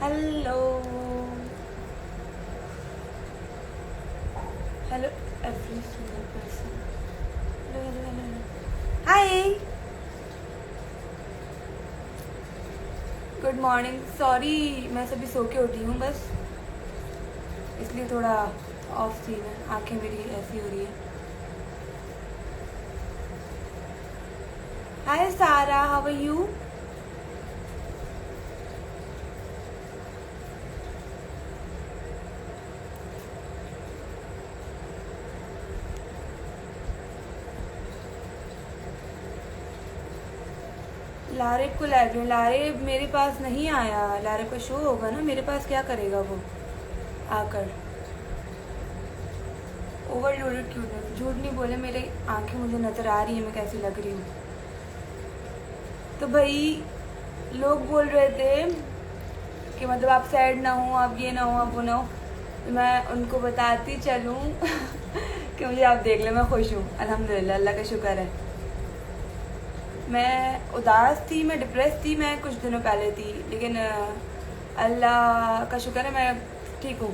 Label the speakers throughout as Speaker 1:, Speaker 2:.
Speaker 1: Hello. Hello, every single person. Hello. Hi. Good morning. Sorry, मैं सभी सो के उठी हूँ बस, इसलिए थोड़ा ऑफ सीन है. आंखें मेरी ऐसी हो रही है. हाय सारा, हाउ आर यू? लारे को लारे मेरे पास नहीं आया. लारे का शो होगा ना, मेरे पास क्या करेगा वो आकर. Overloaded cuteness. झूठ नहीं बोले, मेरे आंखें मुझे नज़र आ रही है मैं कैसी लग रही हूँ. तो भाई लोग बोल रहे थे कि मतलब आप सैड ना हो, आप ये ना हो, आप वो ना हो. तो मैं उनको बताती चलूँ कि मुझे आप देख ले, मैं खुश हूँ अल्हम्दुलिल्लाह, अल्लाह का शुक्र है. मैं उदास थी, मैं डिप्रेस थी, मैं कुछ दिनों पहले थी, लेकिन अल्लाह का शुक्र है मैं ठीक हूँ.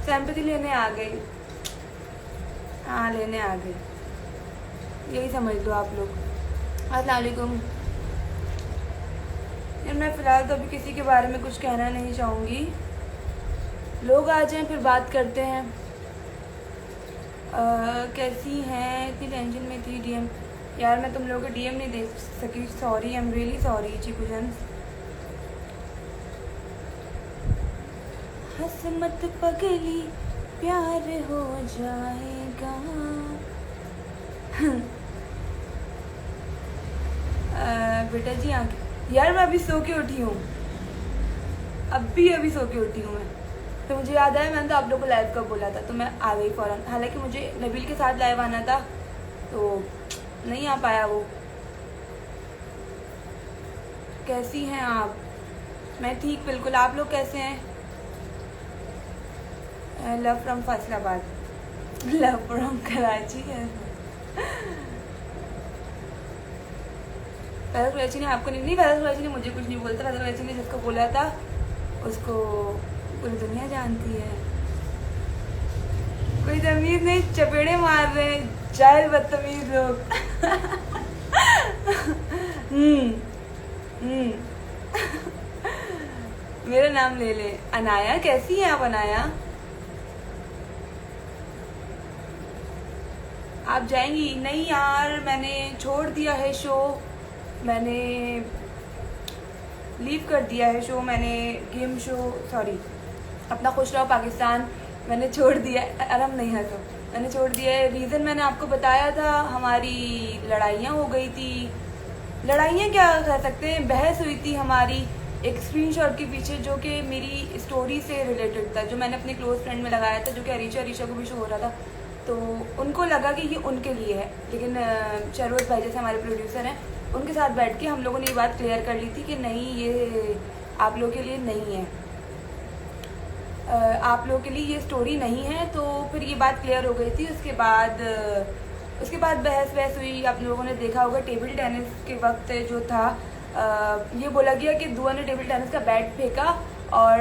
Speaker 1: सिंपैथी लेने आ गई. हाँ, लेने आ गई, यही समझ लो आप लोग. अस्सलाम वालेकुम. मैं फ़िलहाल तो अभी किसी के बारे में कुछ कहना नहीं चाहूँगी. लोग आ जाएं फिर बात करते हैं. कैसी हैं? इतनी टेंशन में थी. डीएम यार, मैं तुम लोगों के डीएम नहीं देख सकी. Sorry, I am really sorry चिकुजन. हंस मत पगली, प्यार हो जाएगा. बेटा जी आंखें. यार मैं अभी सो के उठी हूँ, अभी सो के उठी हूँ मैं. तो मुझे याद आया, मैंने तो आप लोगों को लाइव का बोला था, तो मैं आ गई फ़ौरन. हालांकि मुझे नबील के साथ लाइव आना था तो नहीं आ पाया वो. कैसी हैं आप? मैं ठीक बिल्कुल. आप लोग कैसे हैं? Love from Faisalabad. Love from Karachi है. फैसल कराची ने आपको नहीं, फैसल कराची ने मुझे कुछ नहीं बोलता. फैसल कराची ने जिसको बोला था उसको पूरी दुनिया जानती है. कोई तमीज़ नहीं, चपेड़े मार रहे हैं जाहिल बदतमीज लोग. मेरा नाम ले ले. अनाया, कैसी हैं आप अनाया? आप जाएंगी? नहीं यार, मैंने छोड़ दिया है शो. मैंने लीव कर दिया है शो. मैंने गेम शो, सॉरी, अपना खुश रहो पाकिस्तान मैंने छोड़ दिया. आराम नहीं है तो मैंने छोड़ दिया है. रीज़न मैंने आपको बताया था, हमारी लड़ाइयाँ हो गई थी. लड़ाइयाँ क्या कह सकते हैं, बहस हुई थी हमारी एक स्क्रीनशॉट के पीछे, जो कि मेरी स्टोरी से रिलेटेड था, जो मैंने अपने क्लोज फ्रेंड में लगाया था, जो कि अरीशा को भी शो हो रहा था. तो उनको लगा कि ये उनके लिए है, लेकिन शरवत भाई जैसे हमारे प्रोड्यूसर हैं, उनके साथ बैठ के हम लोगों ने ये बात क्लियर कर ली थी कि नहीं, ये आप लोगों के लिए नहीं है, आप लोगों के लिए ये स्टोरी नहीं है. तो फिर ये बात क्लियर हो गई थी. उसके बाद बहस हुई. आप लोगों ने देखा होगा टेबल टेनिस के वक्त जो था, ये बोला गया कि दुआ ने टेबल टेनिस का बैट फेंका और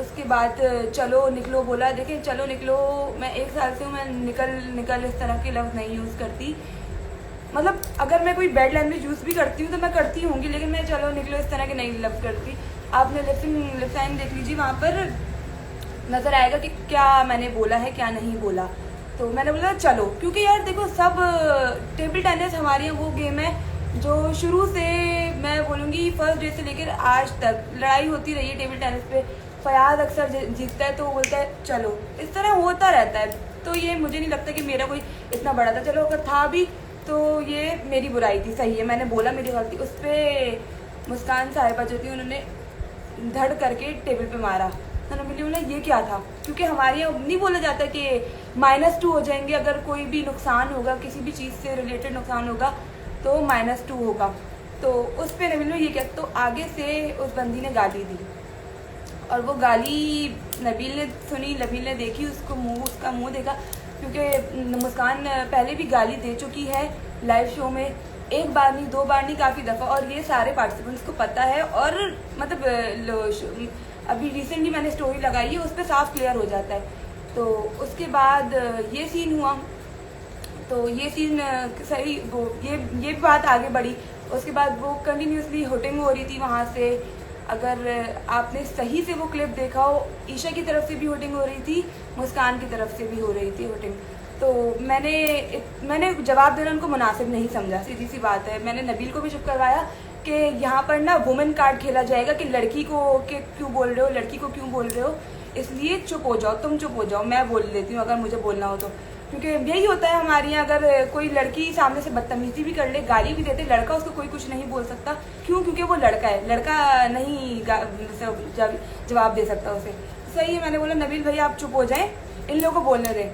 Speaker 1: उसके बाद चलो निकलो बोला. देखें, चलो निकलो, मैं 1 साल से हूँ, मैं निकल इस तरह के लफ्ज़ नहीं यूज़ करती. मतलब अगर मैं कोई बैड लैंग्वेज यूज़ भी करती हूँ तो मैं करती होंगी, लेकिन मैं चलो निकलो इस तरह के नहीं लफ्ज़ करती. आपने लिप साइन देख लीजिए, वहाँ पर नज़र आएगा कि क्या मैंने बोला है, क्या नहीं बोला. तो मैंने बोला चलो, क्योंकि यार देखो, सब टेबल टेनिस हमारे यहाँ वो गेम है जो शुरू से, मैं बोलूँगी फर्स्ट डे से लेकर आज तक लड़ाई होती रही है टेबल टेनिस पे. फयाज अक्सर जीतता है तो वो बोलता है चलो, इस तरह होता रहता है. तो ये मुझे नहीं लगता कि मेरा कोई इतना बड़ा था. चलो अगर था भी तो ये मेरी बुराई थी, सही है, मैंने बोला, मेरी गलती. उस पर मुस्कान साहिबा जो थी, उन्होंने धड़ करके टेबल पे मारा. तो मैंने बोला ये क्या था, क्योंकि हमारे यहाँ नहीं बोला जाता कि -2 हो जाएंगे अगर कोई भी नुकसान होगा, किसी भी चीज़ से रिलेटेड नुकसान होगा तो -2 होगा. तो उस पर नबील ये क्या, तो आगे से उस बंदी ने गाली दी और वो गाली नबील ने सुनी, नबील ने देखी, उसका मुंह देखा, क्योंकि मुस्कान पहले भी गाली दे चुकी है लाइव शो में. 1 बार नहीं, 2 बार नहीं, काफ़ी दफ़ा. और ये सारे पार्टिसिपेंट्स को पता है. और मतलब अभी रिसेंटली मैंने स्टोरी लगाई है, उस पर साफ क्लियर हो जाता है। तो उसके बाद ये सीन हुआ, तो ये सीन सही वो ये बात आगे बढ़ी। उसके बाद वो कंटिन्यूसली हुटिंग हो रही थी वहाँ से। अगर आपने सही से वो क्लिप देखा हो, ईशा की तरफ से भी हुटिंग हो रही थी, मुस्कान की तरफ से भी हो रही थी हुटिंग। तो मैंने जवाब देना उनको मुनासिब नहीं समझा, सीधी सी बात है। मैंने नबील को भी चुप करवाया कि यहाँ पर ना वुमेन कार्ड खेला जाएगा कि लड़की को के क्यों बोल रहे हो, लड़की को क्यों बोल रहे हो, इसलिए चुप हो जाओ, तुम चुप हो जाओ, मैं बोल लेती हूँ अगर मुझे बोलना हो तो। क्योंकि यही होता है हमारे यहाँ, अगर कोई लड़की सामने से बदतमीजी भी कर ले, गाली भी देते, लड़का उसको कोई कुछ नहीं बोल सकता। क्यों? क्योंकि वो लड़का है, लड़का नहीं जवाब दे सकता उसे। सही है, मैंने बोला नबील भाई आप चुप हो जाएं, इन लोगों को बोलने दें।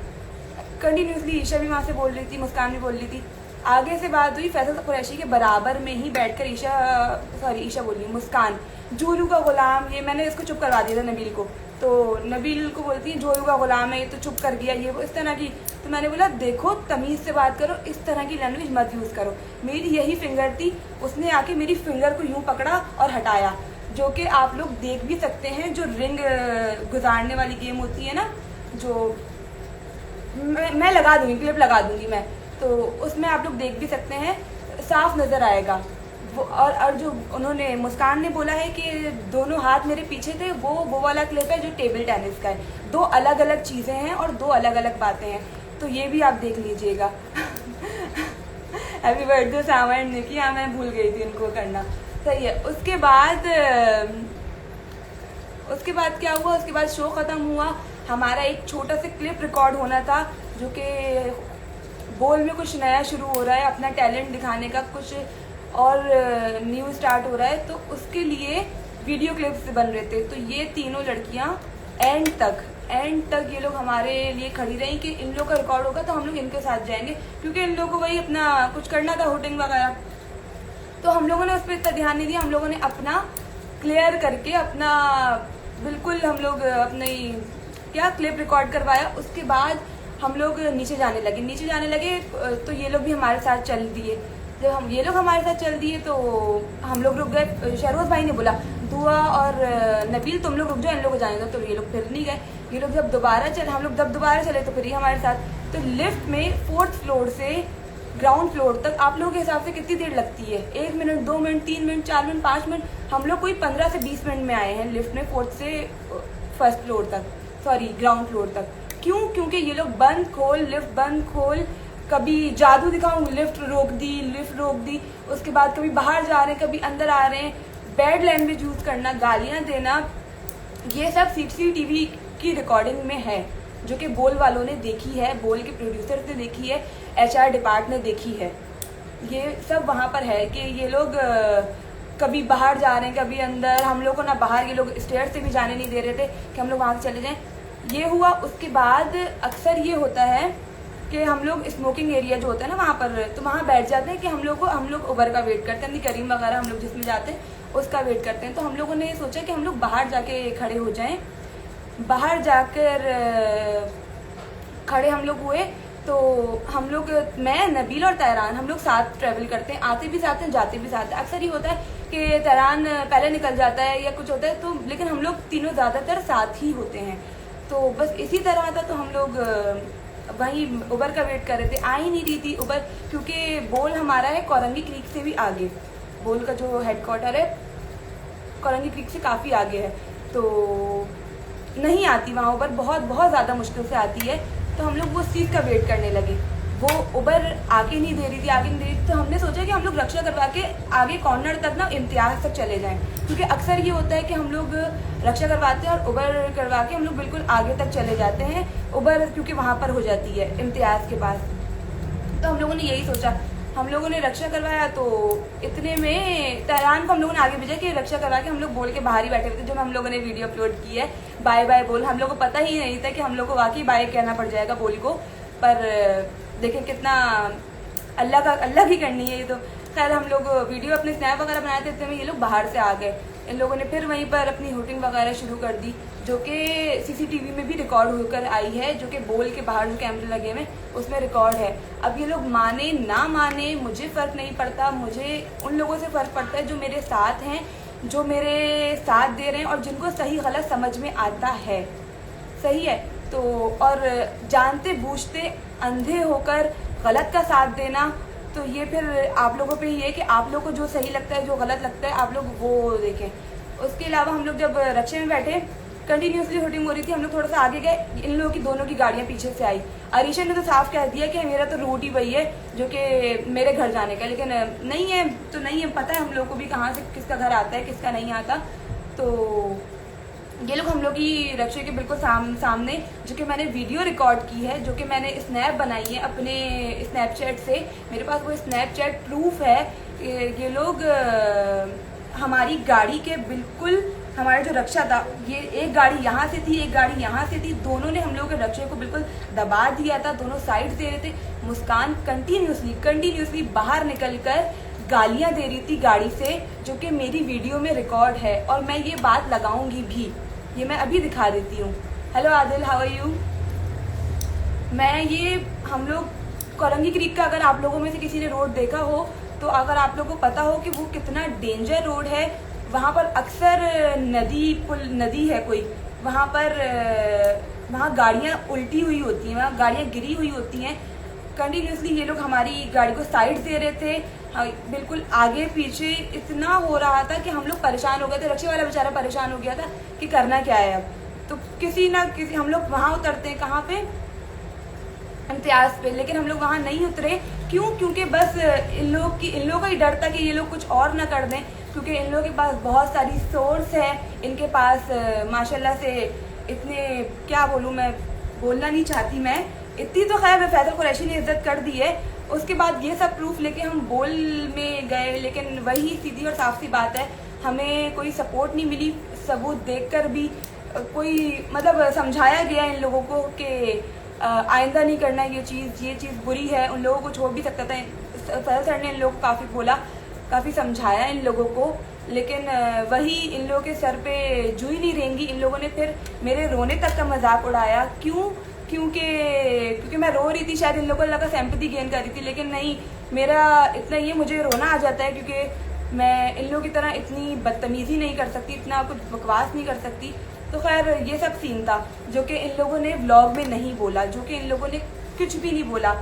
Speaker 1: कंटिन्यूसली ईशा भी वहाँ से बोल रही थी, मुस्कान भी बोल रही थी। आगे से बात हुई फैसल कुरैशी के बराबर में ही बैठकर ईशा बोल रही, मुस्कान जोलू का गुलाम, ये मैंने इसको चुप करवा दिया था नबील को। तो नबील को बोलती है जोलू का गुलाम है, ये तो चुप कर गया, ये वो इस तरह की। तो मैंने बोला देखो तमीज़ से बात करो, इस तरह की लैंग्वेज मत यूज़ करो। मेरी यही फिंगर थी, उसने आके मेरी फिंगर को यूँ पकड़ा और हटाया, जो कि आप लोग देख भी सकते हैं। जो रिंग गुजारने वाली गेम होती है ना, जो मैं लगा दूंगी, क्लिप लगा दूंगी मैं, तो उसमें आप लोग देख भी सकते हैं, साफ नज़र आएगा वो। और जो उन्होंने मुस्कान ने बोला है कि दोनों हाथ मेरे पीछे थे, वो वाला क्लिप है जो टेबल टेनिस का है। दो अलग अलग चीज़ें हैं और दो अलग अलग बातें हैं, तो ये भी आप देख लीजिएगा। हैप्पी बर्थडे सावन ने किया, मैं भूल गई थी इनको करना। सही है। उसके बाद क्या हुआ, उसके बाद शो ख़त्म हुआ। हमारा एक छोटा सा क्लिप रिकॉर्ड होना था, जो कि बोल में कुछ नया शुरू हो रहा है, अपना टैलेंट दिखाने का कुछ और न्यू स्टार्ट हो रहा है, तो उसके लिए वीडियो क्लिप्स बन रहे थे। तो ये तीनों लड़कियां एंड तक ये लोग हमारे लिए खड़ी रही कि इन लोग का रिकॉर्ड होगा तो हम लोग इनके साथ जाएंगे, क्योंकि इन लोगों को वही अपना कुछ करना था, हुटिंग वगैरह। तो हम लोगों ने उस पर इतना ध्यान नहीं दिया, हम लोगों ने अपना क्लियर करके अपना बिल्कुल हम लोग अपनी क्लिप रिकॉर्ड करवाया। उसके बाद हम लोग नीचे जाने लगे तो ये लोग भी हमारे साथ चल दिए। जब ये लोग हमारे साथ चल दिए तो हम लोग रुक गए। शहरोज भाई ने बोला दुआ और नबील तुम लोग रुक जाओ, इन लोग को जाने दो, तो ये लोग फिर नहीं गए। ये लोग जब दोबारा चले तो फिर ये हमारे साथ। तो लिफ्ट में 4th फ्लोर से ग्राउंड फ्लोर तक आप लोगों के हिसाब से कितनी देर लगती है? 1 minute, 2 minute, 3 minute, 4 minute, 5 minute? हम लोग कोई 15 से 20 मिनट में आए हैं लिफ्ट में 4th से 1st फ्लोर तक, ग्राउंड फ्लोर तक। क्यों? क्योंकि ये लोग लिफ्ट बंद खोल, कभी जादू दिखाऊं, लिफ्ट रोक दी, उसके बाद कभी बाहर जा रहे हैं, कभी अंदर आ रहे हैं, बैड लैंग्वेज यूज़ करना, गालियां देना, ये सब CCTV की रिकॉर्डिंग में है, जो कि बोल वालों ने देखी है, बोल के प्रोड्यूसर ने देखी है, HR डिपार्टमेंट ने देखी है। ये सब वहाँ पर है कि ये लोग कभी बाहर जा रहे हैं, कभी अंदर। हम लोग को ना बाहर, ये लोग स्टेयर से भी जाने नहीं दे रहे थे कि हम लोग वहाँ से चले जाएं। ये हुआ। उसके बाद अक्सर ये होता है कि हम लोग स्मोकिंग एरिया जो होता है ना वहाँ पर, तो वहाँ बैठ जाते हैं कि हम लोग उबर का वेट करते हैं, करीम वगैरह हम लोग जिसमें जाते हैं उसका वेट करते हैं। तो हम लोगों ने सोचा कि हम लोग बाहर जाके खड़े हो जाएं। बाहर जाकर खड़े हम लोग हुए तो हम लोग, मैं, नबील और तैरान, हम लोग साथ ट्रैवल करते हैं, आते भी साथ हैं, जाते भी साथ हैं। अक्सर ये होता है कि तैरान पहले निकल जाता है या कुछ होता है, तो लेकिन हम लोग तीनों ज़्यादातर साथ ही होते हैं। तो बस इसी तरह था। तो हम लोग वहीं उबर का वेट कर रहे थे, आ ही नहीं रही थी उबर, क्योंकि बोल हमारा है कोरंगी क्रीक से भी आगे। बोल का जो हेडक्वार्टर है कोरंगी क्रीक से काफ़ी आगे है, तो नहीं आती वहाँ उबर, बहुत ज़्यादा मुश्किल से आती है। तो हम लोग वो चीज़ का वेट करने लगे, वो उबर आगे नहीं दे रही थी। तो हमने सोचा कि हम लोग रक्षा करवा के आगे कॉर्नर तक ना इम्तियाज़ तक चले जाएं, क्योंकि अक्सर ये होता है कि हम लोग रक्षा करवाते हैं और उबर करवा के हम लोग बिल्कुल आगे तक चले जाते हैं, उबर क्योंकि वहाँ पर हो जाती है इम्तियाज़ के पास। तो हम लोगों ने यही सोचा, हम लोगों ने रक्षा करवाया। तो इतने में तैरान को हम लोगों ने आगे भेजा कि रक्षा करवा के हम लोग बोल के बाहर ही बैठे हुए थे। जो हम लोगों ने वीडियो अपलोड की है बाय बाय बोल, हम लोग को पता ही नहीं था कि हम लोग को वाकई बाय कहना पड़ जाएगा बोल को। पर देखें कितना अल्लाह की करनी है ये तो। खैर हम लोग वीडियो अपने स्नैप वगैरह बनाए थे, इतने में ये लोग बाहर से आ गए। इन लोगों ने फिर वहीं पर अपनी हुटिंग वगैरह शुरू कर दी, जो कि CCTV में भी रिकॉर्ड होकर आई है, जो कि बोल के बाहर जो कैमरे लगे हुए उसमें रिकॉर्ड है। अब ये लोग माने ना माने मुझे फ़र्क नहीं पड़ता, मुझे उन लोगों से फ़र्क पड़ता है जो मेरे साथ हैं, जो मेरे साथ दे रहे हैं और जिनको सही गलत समझ में आता है, सही है। तो और जानते बूझते अंधे होकर गलत का साथ देना, तो ये फिर आप लोगों पे ही है कि आप लोगों को जो सही लगता है, जो गलत लगता है, आप लोग वो देखें। उसके अलावा हम लोग जब रक्षे में बैठे, कंटिन्यूसली शूटिंग हो रही थी, हम लोग थोड़ा सा आगे गए, इन लोगों की दोनों की गाड़ियाँ पीछे से आई। अरीशा ने तो साफ कह दिया कि मेरा तो रूट ही वही है जो कि मेरे घर जाने का, लेकिन नहीं है तो नहीं है, पता है हम लोग को भी कहाँ से किसका घर आता है, किसका नहीं आता। तो ये लोग हम लोग की रक्षे के बिल्कुल सामने, जो कि मैंने वीडियो रिकॉर्ड की है, जो कि मैंने स्नैप बनाई है अपने स्नैपचैट से, मेरे पास वो स्नैपचैट प्रूफ है। ये लोग हमारी गाड़ी के बिल्कुल, हमारा जो रक्षा था, ये एक गाड़ी यहाँ से थी, एक गाड़ी यहाँ से थी, दोनों ने हम लोगों के रक्षे को बिल्कुल दबा दिया था, दोनों साइड दे रहे थे। मुस्कान कंटिन्यूसली बाहर निकलकर गालियां दे रही थी गाड़ी से, जो कि मेरी वीडियो में रिकॉर्ड है, और मैं ये बात लगाऊंगी भी, ये मैं अभी दिखा देती हूँ। Hello Adil, how are you. मैं ये हम लोग कोरंगी क्रीक का, अगर आप लोगों में से किसी ने रोड देखा हो, तो अगर आप लोगों को पता हो कि वो कितना डेंजर रोड है, वहाँ पर अक्सर नदी है कोई, वहाँ गाड़ियाँ उल्टी हुई होती हैं, वहाँ गाड़ियाँ गिरी हुई होती हैं। कंटिन्यूसली ये लोग हमारी गाड़ी को साइड दे रहे थे, बिल्कुल आगे पीछे इतना हो रहा था कि हम लोग परेशान हो गए थे। रक्षे वाला बेचारा परेशान हो गया था कि करना क्या है अब। तो किसी ना किसी, हम लोग वहाँ उतरते हैं, कहाँ पे, इम्तियाज पे, लेकिन हम लोग वहाँ नहीं उतरे। क्यों? क्योंकि बस इन लोगों का ही डर था कि ये लोग कुछ और ना कर दें, क्योंकि इन लोगों के पास बहुत सारी सोर्स है, इनके पास माशाल्लाह से इतने, क्या बोलूँ, मैं बोलना नहीं चाहती मैं, इतनी तो खैर फैसल कुरैशी ने इज्जत कर दी है। उसके बाद ये सब प्रूफ लेके हम बोल में गए, लेकिन वही सीधी और साफ सी बात है, हमें कोई सपोर्ट नहीं मिली। सबूत देखकर भी कोई, मतलब समझाया गया इन लोगों को कि आइंदा नहीं करना ये चीज़ बुरी है। उन लोगों को छोड़ भी सकता था, फैसल सर ने इन लोगों को काफ़ी बोला, काफ़ी समझाया इन लोगों को, लेकिन वही इन लोगों के सर पे जू ही नहीं रहेंगी। इन लोगों ने फिर मेरे रोने तक का मजाक उड़ाया। क्योंकि मैं रो रही थी, शायद इन लोगों को लगा सिंपैथी गेन कर रही थी, लेकिन नहीं, मेरा इतना ये मुझे रोना आ जाता है, क्योंकि मैं इन लोगों की तरह इतनी बदतमीज़ी नहीं कर सकती, इतना कुछ बकवास नहीं कर सकती। तो खैर ये सब सीन था जो कि इन लोगों ने व्लॉग में नहीं बोला, जो कि इन लोगों ने कुछ भी नहीं बोला।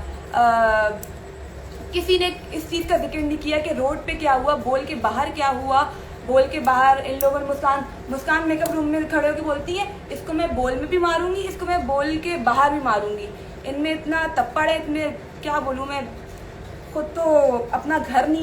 Speaker 1: किसी ने इस चीज़ का जिक्र नहीं किया कि रोड पे क्या हुआ, बोल के बाहर क्या हुआ। बोल के बाहर इन लोगों ने मुस्कान मेकअप रूम में खड़े होकर बोलती है, इसको मैं बोल में भी मारूंगी, इसको मैं बोल के बाहर भी मारूंगी। इनमें इतना तप्पड़ है, इतने क्या बोलूँ मैं, खुद तो अपना घर नहीं